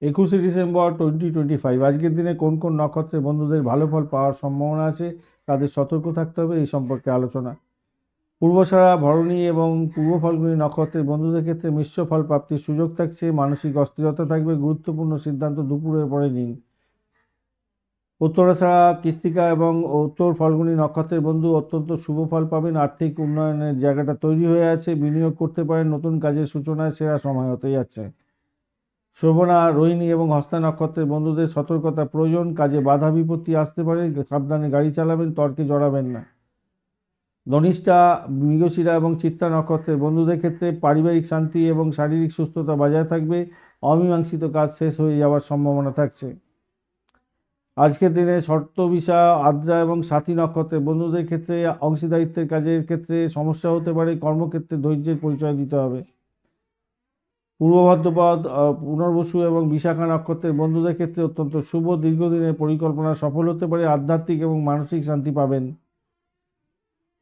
21 December 2025 আজকের দিনে কোন কোন নক্ষত্রের বন্ধুদের ভালো ফল পাওয়ার সম্ভাবনা আছে, তাদের সতর্ক থাকতে হবে, এই সম্পর্কে আলোচনা। পূর্বষাঢ়া, ভরণী এবং পূর্ব ফাল্গুনী নক্ষত্রের বন্ধুদের ক্ষেত্রে মিশ্র ফল প্রাপ্তির সুযোগ থাকছে, মানসিক অস্থিরতা থাকবে, গুরুত্বপূর্ণ সিদ্ধান্ত দুপুরের পরে নিন। উত্তরাষাঢ়া, কৃত্তিকা এবং উত্তর ফাল্গুনী নক্ষত্রের বন্ধু অত্যন্ত শুভ ফল পাবেন, আর্থিক উন্নয়নের জায়গাটা তৈরি হয়ে আছে, বিনিয়োগ করতে পারেন, নতুন কাজের সূচনায় সেরা সময় হতে যাচ্ছে। শ্রবণা, রোহিণী এবং হস্তা নক্ষত্রের বন্ধুদের সতর্কতা প্রয়োজন, কাজে বাধা বিপত্তি আসতে পারে, সাবধানে গাড়ি চালাবেন, তর্কে জড়াবেন না। ধনিষ্ঠা, মৃগশিরা এবং চিত্রা নক্ষত্রের বন্ধুদের ক্ষেত্রে পারিবারিক শান্তি এবং শারীরিক সুস্থতা বজায় থাকবে, অমীমাংসিত কাজ শেষ হয়ে যাওয়ার সম্ভাবনা থাকছে। আজকের দিনে শর্তবিষা, আদ্রা এবং সাথী নক্ষত্রের বন্ধুদের ক্ষেত্রে অংশীদারিত্বের কাজের ক্ষেত্রে সমস্যা হতে পারে, কর্মক্ষেত্রে ধৈর্যের পরিচয় দিতে হবে। পূর্ব ভাদ্রপদ, পুনর্বসু এবং বিশাখা নক্ষত্রের বন্ধুদের ক্ষেত্রে অত্যন্ত শুভ, দীর্ঘদিনের পরিকল্পনা সফল হতে পারে, আধ্যাত্মিক এবং মানসিক শান্তি পাবেন।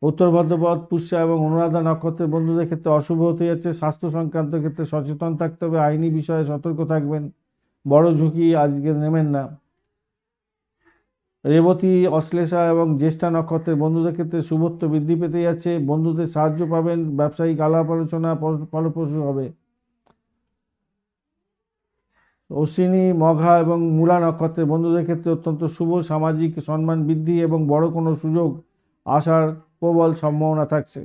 উত্তর ভাদ্রপদ, পুষ্যা এবং অনুরাধা নক্ষত্রের বন্ধুদের ক্ষেত্রে অশুভ হতে যাচ্ছে, স্বাস্থ্য সংক্রান্ত ক্ষেত্রে সচেতন থাকতে হবে, আইনি বিষয়ে সতর্ক থাকবেন, বড় ঝুঁকি আজকে নেবেন না। রেবতী, অশ্লেষা এবং জ্যেষ্ঠা নক্ষত্রের বন্ধুদের ক্ষেত্রে শুভত্ব বৃদ্ধি পেতে যাচ্ছে, বন্ধুদের সাহায্য পাবেন, ব্যবসায়িক আলাপ আলোচনা ফলপ্রসূ হবে। অশ্বিনী, মঘা এবং মূলা নক্ষত্রের বন্ধুদের ক্ষেত্রে অত্যন্ত শুভ, সামাজিক সম্মান বৃদ্ধি এবং বড় কোনো সুযোগ আসার প্রবল সম্ভাবনা থাকছে।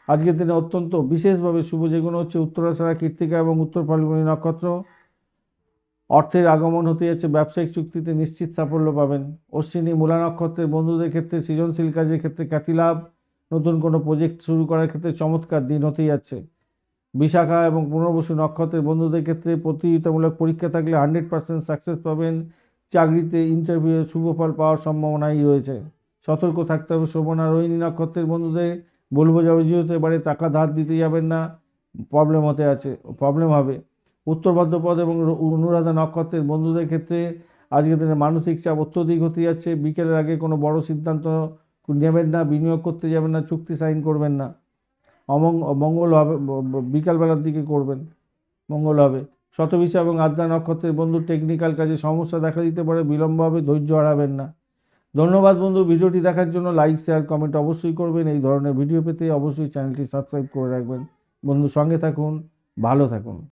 আজকের দিনে অত্যন্ত বিশেষভাবে শুভ যেগুলো হচ্ছে উত্তরাষাঢ়া, কৃত্তিকা এবং উত্তর ফাল্গুনী নক্ষত্র। অর্থের আগমন হতে যাচ্ছে, ব্যবসায়িক চুক্তিতে নিশ্চিত সাফল্য পাবেন। অশ্বিনী, মূলা নক্ষত্রের বন্ধুদের ক্ষেত্রে সৃজনশীল কাজের ক্ষেত্রে খ্যাতি লাভ, নতুন কোনো প্রজেক্ট শুরু করার ক্ষেত্রে চমৎকার দিন হতে যাচ্ছে। বিশাখা এবং পুনর্বসু নক্ষত্রের বন্ধুদের ক্ষেত্রে প্রতিযোগিতামূলক পরীক্ষা থাকলে 100% সাকসেস পাবেন, চাকরিতে ইন্টারভিউ শুভ ফল পাওয়ার সম্ভাবনাই রয়েছে, সতর্ক থাকতে হবে। শ্রবণা, রোহিণী নক্ষত্রের বন্ধুদের বলবো যাবে হতে পারে, টাকা ধার দিতে যাবেন না, প্রবলেম হবে। উত্তর ভাদ্রপদ এবং অনুরাধা নক্ষত্রের বন্ধুদের ক্ষেত্রে আজকের দিনে মানসিক চাপ অত্যধিক হতে যাচ্ছে, বিকেলের আগে কোনো বড় সিদ্ধান্ত নেবেন না, বিনিয়োগ করতে যাবেন না, চুক্তি সাইন করবেন না, মঙ্গল হবে, বিকালবেলার দিকে করবেন, মঙ্গল হবে। শতবিশা এবং আদ্রা নক্ষত্রের বন্ধু টেকনিক্যাল কাজে সমস্যা দেখা দিতে পারে, বিলম্ব হবে, ধৈর্য হারাবেন না। ধন্যবাদ বন্ধু, ভিডিওটি দেখার জন্য লাইক শেয়ার কমেন্ট অবশ্যই করবেন, এই ধরনের ভিডিও পেতে অবশ্যই চ্যানেলটি সাবস্ক্রাইব করে রাখবেন। বন্ধু সঙ্গে থাকুন, ভালো থাকুন।